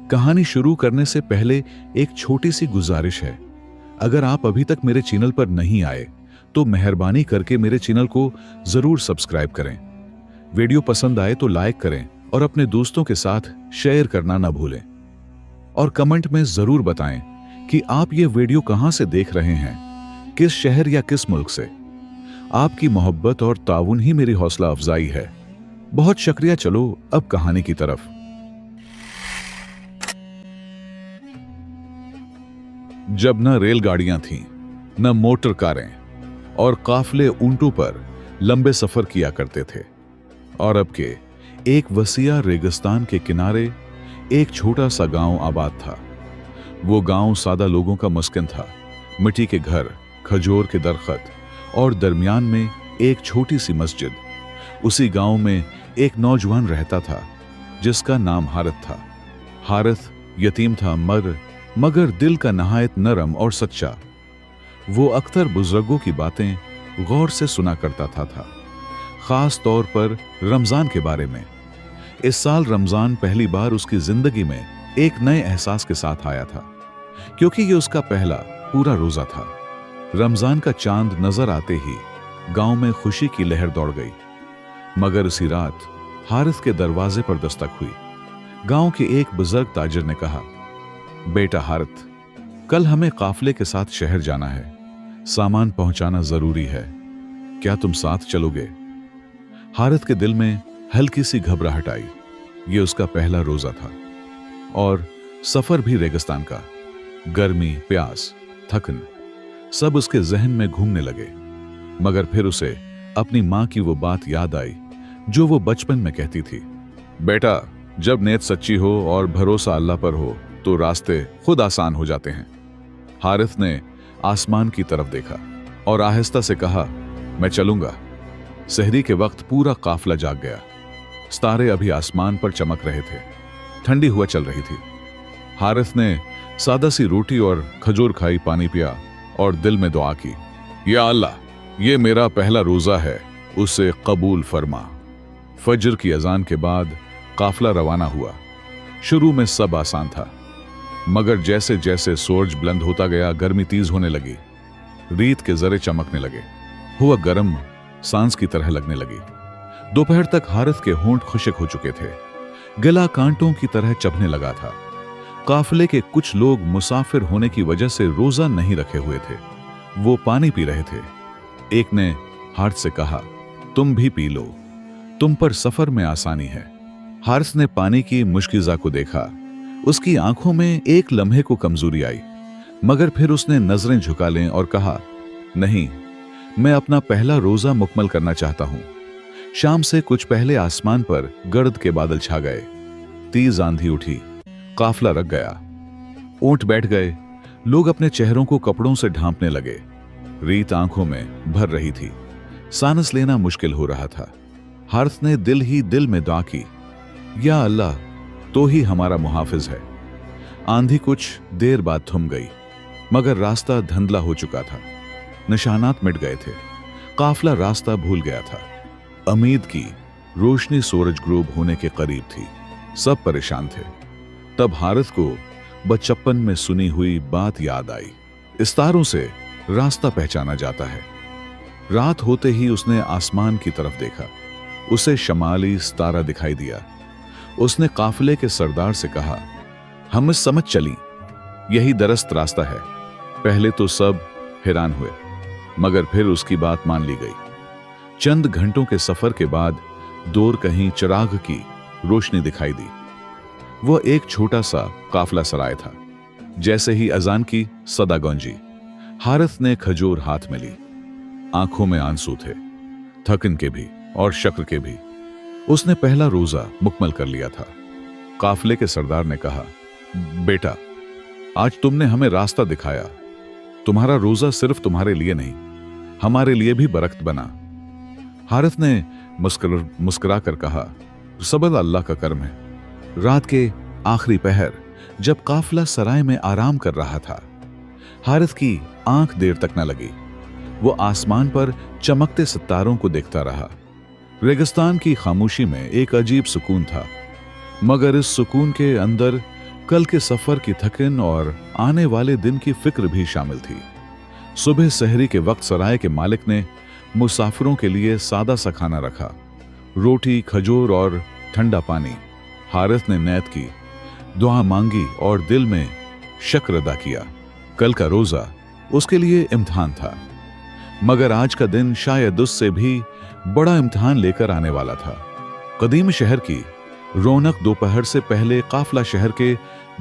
कहानी शुरू करने से पहले एक छोटी सी गुजारिश है। अगर आप अभी तक मेरे चैनल पर नहीं आए तो मेहरबानी करके मेरे चैनल को जरूर सब्सक्राइब करें। वीडियो पसंद आए तो लाइक करें और अपने दोस्तों के साथ शेयर करना ना भूलें। और कमेंट में जरूर बताएं कि आप ये वीडियो कहां से देख रहे हैं, किस शहर या किस मुल्क से। आपकी मोहब्बत और ताउन ही मेरी हौसला अफजाई है। बहुत शुक्रिया। चलो अब कहानी की तरफ। जब न रेलगाड़ियां थीं, न मोटर कारें और काफले ऊंटों पर लंबे सफर किया करते थे, और अब के एक वसीया रेगिस्तान के किनारे एक छोटा सा गांव आबाद था। वो गांव सादा लोगों का मस्कन था। मिट्टी के घर, खजूर के दरख्त और दरमियान में एक छोटी सी मस्जिद। उसी गांव में एक नौजवान रहता था जिसका नाम हारिथ था। हारिथ यतीम था मगर दिल का नहायत नरम और सच्चा। वो अक्सर बुजुर्गों की बातें गौर से सुना करता था खास तौर पर रमजान के बारे में। इस साल रमजान पहली बार उसकी जिंदगी में एक नए एहसास के साथ आया था, क्योंकि ये उसका पहला पूरा रोजा था। रमजान का चांद नजर आते ही गांव में खुशी की लहर दौड़ गई। मगर उसी रात हारिथ के दरवाजे पर दस्तक हुई। गांव के एक बुजुर्ग ताजिर ने कहा, बेटा हारिथ, कल हमें काफले के साथ शहर जाना है। सामान पहुंचाना जरूरी है। क्या तुम साथ चलोगे? हारिथ के दिल में हल्की सी घबराहट आई। ये उसका पहला रोजा था और सफर भी रेगिस्तान का। गर्मी, प्यास, थकन सब उसके जहन में घूमने लगे। मगर फिर उसे अपनी मां की वो बात याद आई जो वो बचपन में कहती थी, बेटा, जब नीयत सच्ची हो और भरोसा अल्लाह पर हो तो रास्ते खुद आसान हो जाते हैं। हारिथ ने आसमान की तरफ देखा और आहिस्ता से कहा, मैं चलूंगा। सहरी के वक्त पूरा काफला जाग गया। सितारे अभी आसमान पर चमक रहे थे। ठंडी हवा चल रही थी। हारिथ ने सादा सी रोटी और खजूर खाई, पानी पिया और दिल में दुआ की, या अल्लाह, ये मेरा पहला रोजा है, उसे कबूल फरमा। फजर की अजान के बाद काफला रवाना हुआ। शुरू में सब आसान था, मगर जैसे जैसे सूरज बुलंद होता गया, गर्मी तेज होने लगी। रेत के जरे चमकने लगे। हुआ गर्म सांस की तरह लगने लगी। दोपहर तक हारिथ के होंठ खुश्क हो चुके थे। गला कांटों की तरह चबने लगा था। काफले के कुछ लोग मुसाफिर होने की वजह से रोजा नहीं रखे हुए थे। वो पानी पी रहे थे। एक ने हारिथ से कहा, तुम भी पी लो, तुम पर सफर में आसानी है। हारिथ ने पानी की मुश्किजा को देखा। उसकी आंखों में एक लम्हे को कमजोरी आई, मगर फिर उसने नजरें झुका लें और कहा, नहीं, मैं अपना पहला रोजा मुकम्मल करना चाहता हूं। शाम से कुछ पहले आसमान पर गर्द के बादल छा गए। तेज आंधी उठी। काफला रक गया। ऊंट बैठ गए। लोग अपने चेहरों को कपड़ों से ढांपने लगे। रेत आंखों में भर रही थी। सांस लेना मुश्किल हो रहा था। हारिथ ने दिल ही दिल में दुआ की, या अल्लाह, तो ही हमारा मुहाफिज है। आंधी कुछ देर बाद थम गई, मगर रास्ता धुंधला हो चुका था। निशानात मिट गए थे। काफला रास्ता भूल गया था। उम्मीद की रोशनी सूरज ग्रूब होने के करीब थी। सब परेशान थे। तब हारिथ को बचपन में सुनी हुई बात याद आई, इस्तारों से रास्ता पहचाना जाता है। रात होते ही उसने आसमान की तरफ देखा। उसे शमाली सितारा दिखाई दिया। उसने काफिले के सरदार से कहा, हम समझ चली, यही दरस्त रास्ता है। पहले तो सब हैरान हुए, मगर फिर उसकी बात मान ली गई। चंद घंटों के सफर के बाद दूर कहीं चिराग की रोशनी दिखाई दी। वह एक छोटा सा काफला सराय था। जैसे ही अजान की सदा गूंजी, हारिथ ने खजूर हाथ में ली। आंखों में आंसू थे, थकन के भी और शक्र के भी। उसने पहला रोजा मुकम्मल कर लिया था। काफले के सरदार ने कहा, बेटा, आज तुमने हमें रास्ता दिखाया। तुम्हारा रोजा सिर्फ तुम्हारे लिए नहीं, हमारे लिए भी बरकत बना। हारिथ ने मुस्कुरा कर कहा, सब अल्लाह का कर्म है। रात के आखिरी पहर जब काफला सराय में आराम कर रहा था, हारिथ की आंख देर तक न लगी। वो आसमान पर चमकते सितारों को देखता रहा। रेगिस्तान की खामोशी में एक अजीब सुकून था। मगर इस सुकून के अंदर कल के सफर की थकन और आने वाले दिन की फिक्र भी शामिल थी। सुबह सहरी के वक्त सराय के मालिक ने मुसाफिरों के लिए सादा सा खाना रखा, रोटी, खजूर और ठंडा पानी। हारिस ने नैत की, दुआ मांगी और दिल में शक्र अदा किया। कल का रोजा उसके लिए इम्तिहान था, मगर आज का दिन शायद उससे भी बड़ा इम्तिहान लेकर आने वाला था। कदीम शहर की रौनक दोपहर से पहले काफला शहर के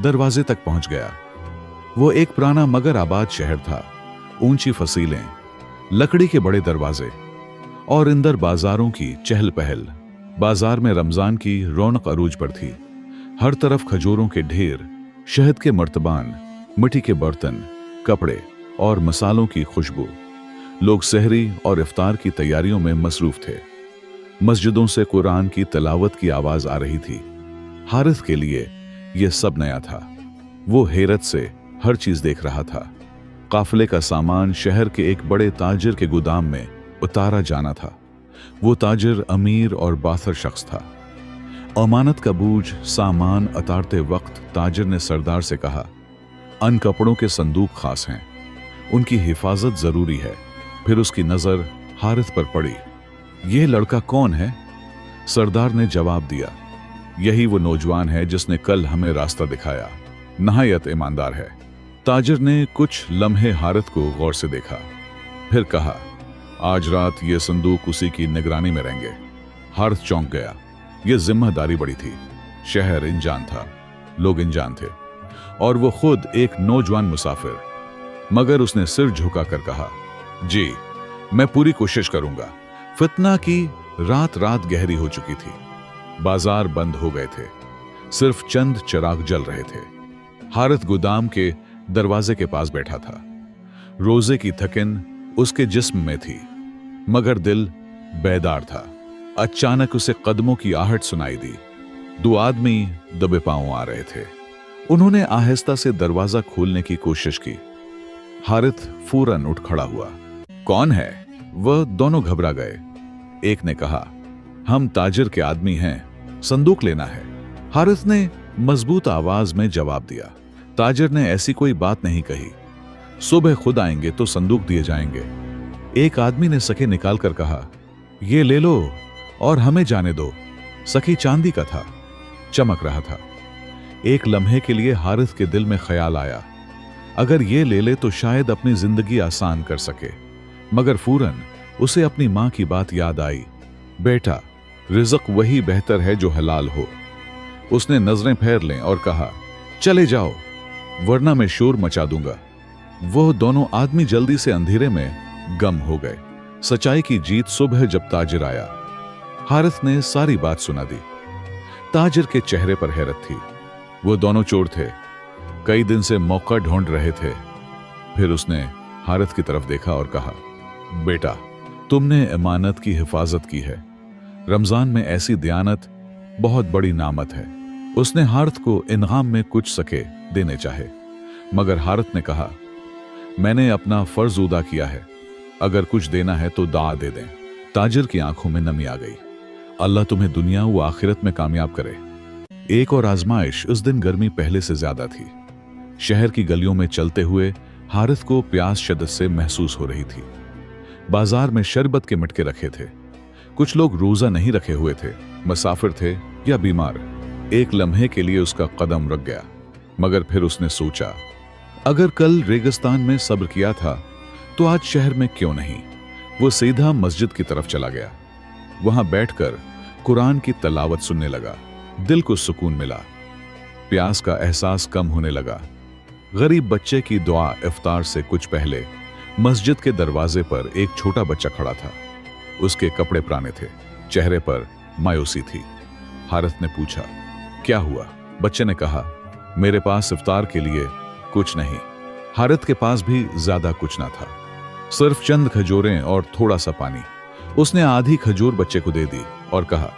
दरवाजे तक पहुंच गया। वो एक पुराना मगर आबाद शहर था। ऊंची फसीलें, लकड़ी के बड़े दरवाजे और इंदर बाजारों की चहल पहल। बाजार में रमजान की रौनक अरूज पर थी। हर तरफ खजूरों के ढेर, शहद के मर्तबान, मिट्टी के बर्तन, कपड़े और मसालों की खुशबू। लोग सहरी और इफ्तार की तैयारियों में मसरूफ थे। मस्जिदों से कुरान की तिलावत की आवाज आ रही थी। हारिस के लिए यह सब नया था। वो हैरत से हर चीज देख रहा था। काफिले का सामान शहर के एक बड़े ताजिर के गोदाम में उतारा जाना था। वो ताजिर अमीर और बासर शख्स था। अमानत का बूझ सामान उतारते वक्त ताजिर ने सरदार से कहा, अन कपड़ों के संदूक खास हैं, उनकी हिफाजत जरूरी है। फिर उसकी नजर हारिस पर पड़ी। यह लड़का कौन है? सरदार ने जवाब दिया, यही वो नौजवान है जिसने कल हमें रास्ता दिखाया। नहायत ईमानदार है। ताजिर ने कुछ लम्हे हारिस को गौर से देखा, फिर कहा, आज रात ये संदूक उसी की निगरानी में रहेंगे। हारिस चौंक गया। यह जिम्मेदारी बड़ी थी। शहर अनजान था, लोग अनजान थे, और वो खुद एक नौजवान मुसाफिर। मगर उसने सिर झुकाकर कहा, जी मैं पूरी कोशिश करूंगा। फितना की रात गहरी हो चुकी थी। बाजार बंद हो गए थे, सिर्फ चंद चिराग जल रहे थे। हारिस गोदाम के दरवाजे के पास बैठा था। रोजे की थकन उसके जिस्म में थी, मगर दिल बेदार था। अचानक उसे कदमों की आहट सुनाई दी। दो आदमी दबे पांव आ रहे थे। उन्होंने आहिस्ता से दरवाजा खोलने की कोशिश की। हारिस फौरन उठ खड़ा हुआ। कौन है? वह दोनों घबरा गए। एक ने कहा, हम ताजिर के आदमी हैं, संदूक लेना है। हारिस ने मजबूत आवाज में जवाब दिया। ताजिर ने ऐसी कोई बात नहीं कही, सुबह खुद आएंगे तो संदूक दिए जाएंगे। एक आदमी ने सके निकालकर कहा, ये ले लो और हमें जाने दो। सखी चांदी का था, चमक रहा था। एक लम्हे के लिए हारिस के दिल में ख्याल आया, अगर ये ले ले तो शायद अपनी जिंदगी आसान कर सके। मगर फौरन उसे अपनी मां की बात याद आई, बेटा रिज़्क वही बेहतर है जो हलाल हो। उसने नजरें फेर लें और कहा, चले जाओ वरना मैं शोर मचा दूंगा। वो दोनों आदमी जल्दी से अंधेरे में गम हो गए। सच्चाई की जीत सुबह जब ताजिर आया। हारिस ने सारी बात सुना दी। ताजिर के चेहरे पर हैरत थी। वो दोनों चोर थे, कई दिन से मौका ढूंढ रहे थे। फिर उसने हारिस की तरफ देखा और कहा, बेटा तुमने इमानत की हिफाजत की है। रमजान में ऐसी दयानत बहुत बड़ी नामत है। उसने हारिस को इनाम में कुछ सके देने चाहे, मगर हारिस ने कहा, मैंने अपना फर्ज अदा किया है, अगर कुछ देना है तो दाअ दे दें। ताजिर की आंखों में नमी आ गई। अल्लाह तुम्हें दुनिया व आखिरत में कामयाब करे। एक और आजमाइश। उस दिन गर्मी पहले से ज्यादा थी। शहर की गलियों में चलते हुए हारिस को प्यास शिद्दत से महसूस हो रही थी। बाजार में शरबत के मटके रखे थे। कुछ लोग रोजा नहीं रखे हुए थे, मुसाफिर थे या बीमार। एक लम्हे के लिए उसका कदम रुक गया, मगर फिर उसने सोचा, अगर कल रेगिस्तान में सब्र किया था तो आज शहर में क्यों नहीं। वो सीधा मस्जिद की तरफ चला गया। वहां बैठकर कुरान की तलावत सुनने लगा। दिल को सुकून मिला। प्यास का एहसास कम होने लगा। गरीब बच्चे की दुआ इफ्तार से कुछ पहले मस्जिद के दरवाजे पर एक छोटा बच्चा खड़ा था। उसके कपड़े पुराने थे, चेहरे पर मायूसी थी। हारिस ने पूछा, क्या हुआ? बच्चे ने कहा, मेरे पास इफ्तार के लिए कुछ नहीं। हारिस के पास भी ज्यादा कुछ ना था, सिर्फ चंद खजूरें और थोड़ा सा पानी। उसने आधी खजूर बच्चे को दे दी और कहा,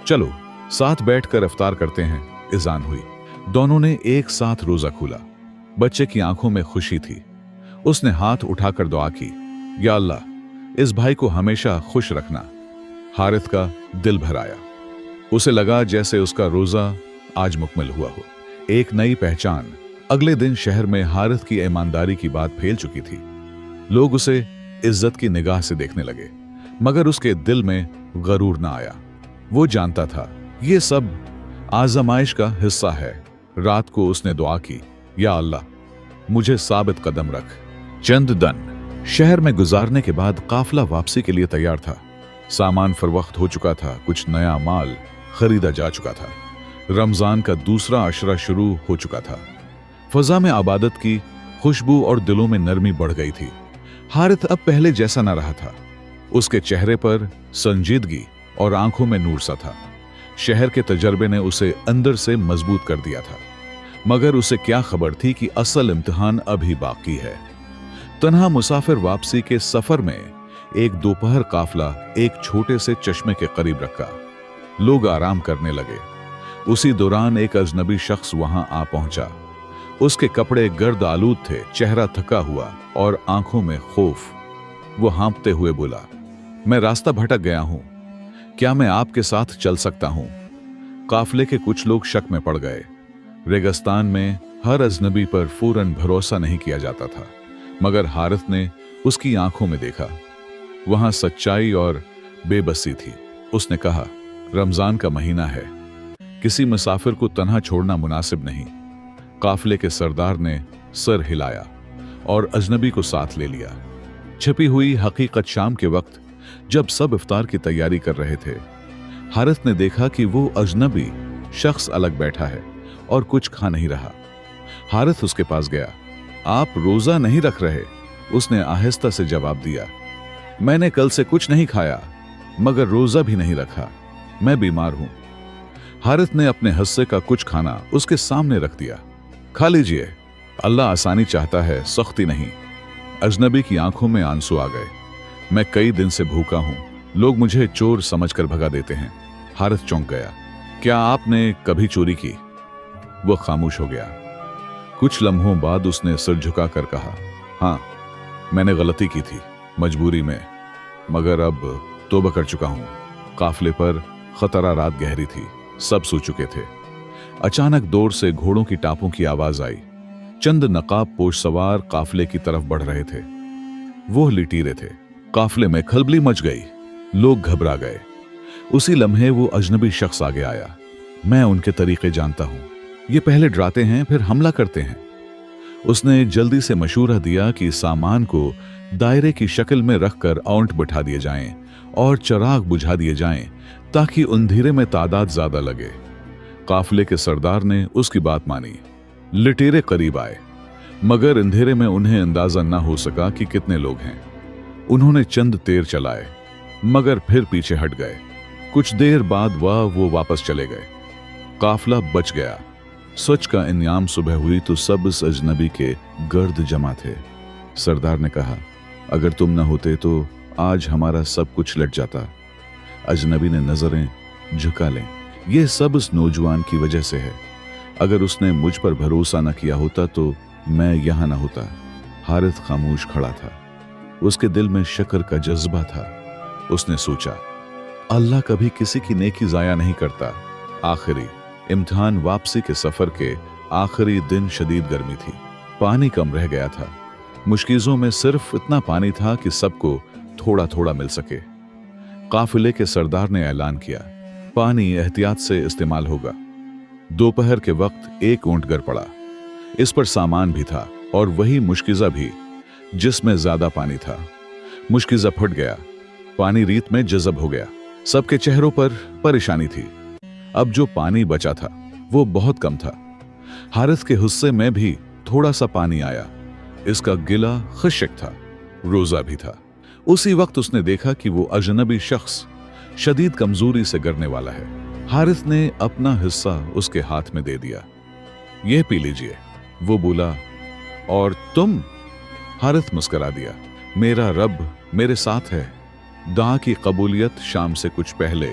चलो साथ बैठकर इफ्तार करते हैं। इज़ान हुई। दोनों ने एक साथ रोजा खोला। बच्चे की आंखों में खुशी थी। उसने हाथ उठाकर दुआ की, या अल्लाह इस भाई को हमेशा खुश रखना। हारिस का दिल भर आया। उसे लगा जैसे उसका रोजा आज मुकम्मल हुआ हो। एक नई पहचान। अगले दिन शहर में हारिस की ईमानदारी की बात फैल चुकी थी। लोग उसे इज्जत की निगाह से देखने लगे, मगर उसके दिल में गरूर ना आया। वो जानता था ये सब आजमाइश का हिस्सा है। रात को उसने दुआ की, या अल्लाह मुझे साबित कदम रख। चंद दिन शहर में गुजारने के बाद काफिला वापसी के लिए तैयार था। सामान फरोख्त हो चुका था, कुछ नया माल खरीदा जा चुका था। रमजान का दूसरा अशरा शुरू हो चुका था। फजा में आबादत की खुशबू और दिलों में नरमी बढ़ गई थी। हारिस अब पहले जैसा न रहा था। उसके चेहरे पर संजीदगी और आंखों में नूर सा था। शहर के तजर्बे ने उसे अंदर से मजबूत कर दिया था, मगर उसे क्या खबर थी कि असल इम्तिहान अभी बाकी है। तन्हा मुसाफिर वापसी के सफर में एक दोपहर काफिला एक छोटे से चश्मे के करीब रखा। लोग आराम करने लगे। उसी दौरान एक अजनबी शख्स वहां आ पहुंचा। उसके कपड़े गर्द आलूद थे, चेहरा थका हुआ और आंखों में खौफ। वो हाँफते हुए बोला, मैं रास्ता भटक गया हूं, क्या मैं आपके साथ चल सकता हूं? काफिले के कुछ लोग शक में पड़ गए। रेगिस्तान में हर अजनबी पर फौरन भरोसा नहीं किया जाता था, मगर हारिस ने उसकी आंखों में देखा। वहां सच्चाई और बेबसी थी। उसने कहा, रमजान का महीना है, किसी मुसाफिर को तन्हा छोड़ना मुनासिब नहीं। काफिले के सरदार ने सर हिलाया और अजनबी को साथ ले लिया। छिपी हुई हकीकत शाम के वक्त जब सब इफ्तार की तैयारी कर रहे थे, हारिस ने देखा कि वो अजनबी शख्स अलग बैठा है और कुछ खा नहीं रहा। हारिस उसके पास गया। आप रोजा नहीं रख रहे? उसने आहिस्ता से जवाब दिया, मैंने कल से कुछ नहीं खाया, मगर रोजा भी नहीं रखा, मैं बीमार हूं। हारिस ने अपने हिस्से का कुछ खाना उसके सामने रख दिया। खा लीजिए, अल्लाह आसानी चाहता है, सख्ती नहीं। अजनबी की आंखों में आंसू आ गए। मैं कई दिन से भूखा हूं, लोग मुझे चोर समझकर भगा देते हैं। हारिस चौंक गया। क्या आपने कभी चोरी की? वह खामोश हो गया। कुछ लम्हों बाद उसने सिर झुकाकर कहा, हाँ, मैंने गलती की थी, मजबूरी में, मगर अब तौबा कर चुका हूं। काफिले पर खतरा, रात गहरी थी, सब सो चुके थे। अचानक दूर से घोड़ों की टापों की आवाज आई। चंद नकाब पोश सवार काफिले की तरफ बढ़ रहे थे। वो लिटीरे थे। काफिले में खलबली मच गई। लोग घबरा गए। उसी लम्हे वो अजनबी शख्स आगे आया। मैं उनके तरीके जानता हूं, ये पहले डराते हैं फिर हमला करते हैं। उसने जल्दी से मशूरा दिया कि सामान को दायरे की शक्ल में रखकर औंठ बिठा दिए जाएं और चिराग बुझा दिए जाएं ताकि अंधेरे में तादाद ज्यादा लगे। काफिले के सरदार ने उसकी बात मानी। लिटेरे करीब आए, मगर अंधेरे में उन्हें अंदाजा न हो सका कि कितने लोग हैं। उन्होंने चंद तीर चलाए, मगर फिर पीछे हट गए। कुछ देर बाद वो वापस चले गए। काफिला बच गया। सच का इनाम सुबह हुई तो सब उस अजनबी के गर्द जमा थे। सरदार ने कहा, अगर तुम न होते तो आज हमारा सब कुछ लट जाता। अजनबी ने नजरें झुका लें। यह सब उस नौजवान की वजह से है। अगर उसने मुझ पर भरोसा न किया होता तो मैं यहां न होता। हारिस खामोश खड़ा था। उसके दिल में शक्र का जज्बा था। उसने सोचा, अल्लाह कभी किसी की नेकी जाया नहीं करता। आखिरी इम्तिहान वापसी के सफर के आखिरी दिन शदीद गर्मी थी। पानी कम रह गया था। मुश्किलों में सिर्फ इतना पानी था कि सबको थोड़ा थोड़ा मिल सके। काफिले के सरदार ने ऐलान किया, पानी एहतियात से इस्तेमाल होगा। दोपहर के वक्त एक ऊंट गिर पड़ा। इस पर सामान भी था और वही मुश्किजा भी जिसमें ज्यादा पानी था। मुश्किजा फट गया। पानी रीत में जज़ब हो गया। सबके चेहरों पर परेशानी थी। अब जो पानी बचा था वो बहुत कम था। हारिस के हिस्से में भी थोड़ा सा पानी आया। इसका गिला खुश्क था। रोजा भी था। उसी वक्त उसने देखा कि वो अजनबी शख्स शदीद कमजोरी से गिरने वाला है। हारिस ने अपना हिस्सा उसके हाथ में दे दिया। यह पी लीजिए, वो बोला। और तुम? हारिस मुस्कुरा दिया। मेरा रब मेरे साथ है। दुआ की कबूलियत शाम से कुछ पहले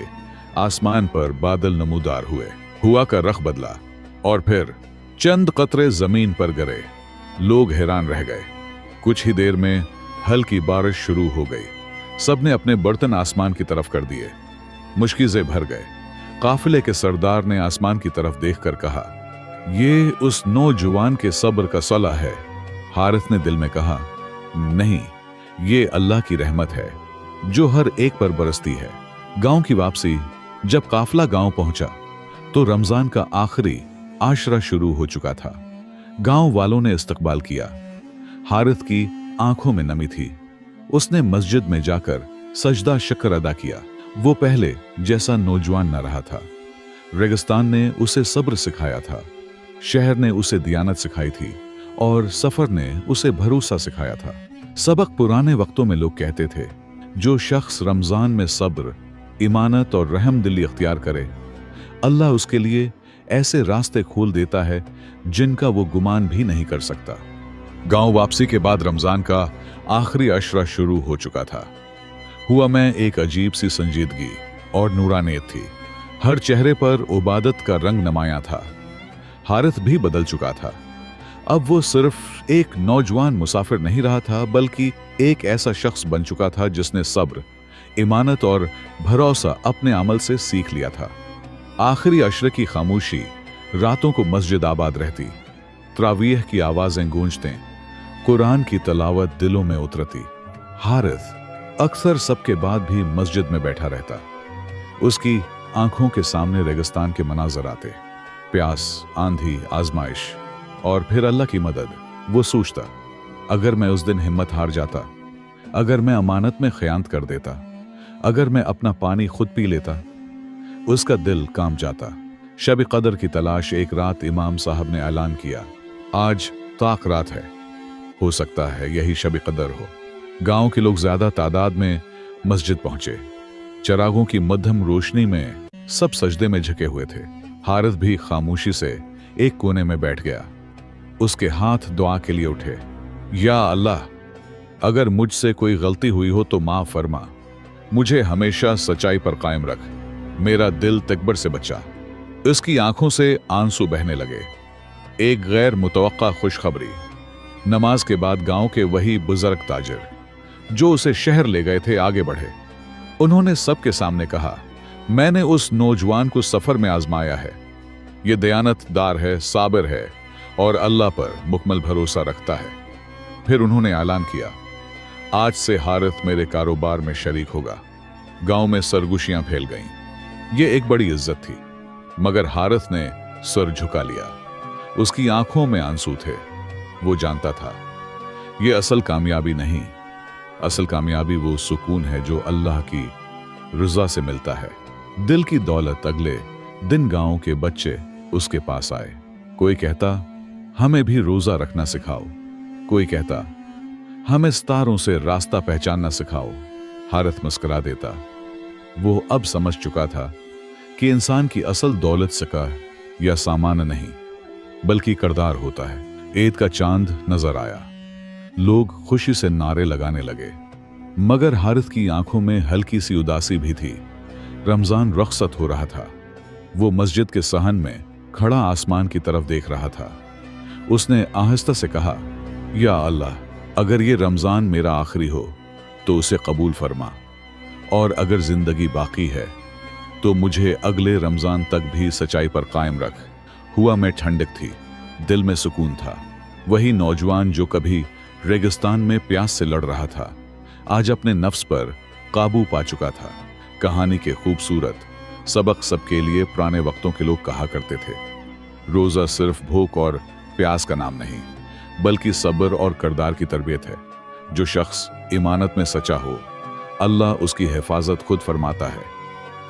आसमान पर बादल नमूदार हुए। हुआ का रख बदला और फिर चंद कतरे जमीन पर गिरे। लोग हैरान रह गए। कुछ ही देर में हल्की बारिश शुरू हो गई। सबने अपने बर्तन आसमान की तरफ कर दिए। मुश्किलें भर गए। काफिले के सरदार ने आसमान की तरफ देखकर कहा, ये उस नौजवान के सब्र का सला है। हारिस ने दिल में कहा, नहीं, ये अल्लाह की रहमत है जो हर एक पर बरसती है। गांव की वापसी। जब काफिला गांव पहुंचा तो रमजान का आखिरी आशरा शुरू हो चुका था। गांव वालों ने इस्तकबाल किया। हारिस की आंखों में नमी थी। उसने मस्जिद में जाकर सजदा शुक्र अदा किया। वो पहले जैसा नौजवान न रहा था। रेगिस्तान ने उसे सब्र सिखाया था, शहर ने उसे दियानत सिखाई थी और सफर ने उसे भरोसा सिखाया था। सबक पुराने वक्तों में लोग कहते थे, जो शख्स रमजान में सब्र, ईमानत और रहमदिली अख्तियार करे, अल्लाह उसके लिए ऐसे रास्ते खोल देता है जिनका वो गुमान भी नहीं कर सकता। गांव वापसी के बाद रमजान का आखिरी अशरा शुरू हो चुका था। हुआ में एक अजीब सी संजीदगी और नूरानियत थी। हर चेहरे पर इबादत का रंग नमाया था। हारिस भी बदल चुका था। अब वो सिर्फ एक नौजवान मुसाफिर नहीं रहा था, बल्कि एक ऐसा शख्स बन चुका था जिसने सब्र, ईमानत और भरोसा अपने अमल से सीख लिया था। आखिरी अशरे की खामोशी, रातों को मस्जिद आबाद रहती, तरावीह की आवाजें गूंजते, कुरान की तलावत दिलों में उतरती। हारिस अक्सर सबके बाद भी मस्जिद में बैठा रहता। उसकी आंखों के सामने रेगिस्तान के मनाजर आते, प्यास, आंधी, आजमाइश और फिर अल्लाह की मदद। वो सोचता, अगर मैं उस दिन हिम्मत हार जाता, अगर मैं अमानत में खयानत कर देता, अगर मैं अपना पानी खुद पी लेता। उसका दिल कांप जाता। शब कदर की तलाश। एक रात इमाम साहब ने ऐलान किया, आज ताक रात है, हो सकता है यही शब कदर हो। गांव के लोग ज्यादा तादाद में मस्जिद पहुंचे। चरागों की मध्यम रोशनी में सब सजदे में झुके हुए थे। हारिस भी खामोशी से एक कोने में बैठ गया। उसके हाथ दुआ के लिए उठे। या अल्लाह, अगर मुझसे कोई गलती हुई हो तो माफ फरमा। मुझे हमेशा सच्चाई पर कायम रख। मेरा दिल तकबर से बचा। उसकी आंखों से आंसू बहने लगे। एक गैर मुतवक्का खुशखबरी। नमाज के बाद गांव के वही बुजुर्ग ताजिर जो उसे शहर ले गए थे आगे बढ़े। उन्होंने सबके सामने कहा, मैंने उस नौजवान को सफर में आजमाया है। ये दयानतदार है, साबिर है और अल्लाह पर मुकम्मल भरोसा रखता है। फिर उन्होंने ऐलान किया, आज से हारिस मेरे कारोबार में शरीक होगा। गांव में सरगुशियां फैल गईं। ये एक बड़ी इज्जत थी, मगर हारिस ने सर झुका लिया। उसकी आंखों में आंसू थे। वो जानता था, ये असल कामयाबी नहीं, असल कामयाबी वो सुकून है जो अल्लाह की रज़ा से मिलता है। दिल की दौलत। अगले दिन गांव के बच्चे उसके पास आए। कोई कहता, हमें भी रोजा रखना सिखाओ। कोई कहता, हमें सितारों से रास्ता पहचानना सिखाओ। हारिस मुस्कुरा देता। वो अब समझ चुका था कि इंसान की असल दौलत सका या सामान नहीं, बल्कि किरदार होता है। ईद का चांद नजर आया। लोग खुशी से नारे लगाने लगे, मगर हारिस की आंखों में हल्की सी उदासी भी थी। रमजान रुखसत हो रहा था। वो मस्जिद के सहन में खड़ा आसमान की तरफ देख रहा था। उसने आहिस्ता से कहा, या अल्लाह, अगर ये रमजान मेरा आखिरी हो तो उसे कबूल फरमा, और अगर जिंदगी बाकी है तो मुझे अगले रमजान तक भी सच्चाई पर कायम रख। हुआ में ठंडक थी, दिल में सुकून था। वही नौजवान जो कभी रेगिस्तान में प्यास से लड़ रहा था, आज अपने नफ्स पर काबू पा चुका था। कहानी के खूबसूरत सबक सबके लिए पुराने वक्तों के लोग कहा करते थे, रोजा सिर्फ भूख और प्यास का नाम नहीं, बल्कि सब्र और किरदार की तरबियत है। जो शख्स ईमानत में सच्चा हो, अल्लाह उसकी हिफाजत खुद फरमाता है।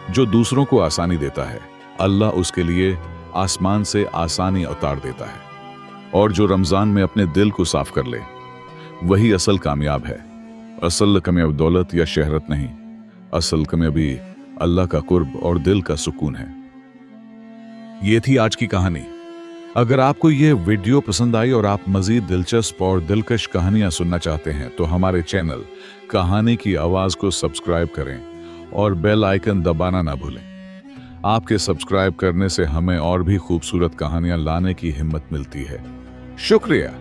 जो दूसरों को आसानी देता है, अल्लाह उसके लिए आसमान से आसानी उतार देता है। और जो रमजान में अपने दिल को साफ कर ले, वही असल कामयाब है। असल कामयाब दौलत या शहरत नहीं, असल कामयाबी अल्लाह का कुर्ब और दिल का सुकून है। ये थी आज की कहानी। अगर आपको ये वीडियो पसंद आई और आप मजीद दिलचस्प और दिलकश कहानियां सुनना चाहते हैं तो हमारे चैनल कहानी की आवाज को सब्सक्राइब करें और बेल आइकन दबाना ना भूलें। आपके सब्सक्राइब करने से हमें और भी खूबसूरत कहानियां लाने की हिम्मत मिलती है। शुक्रिया।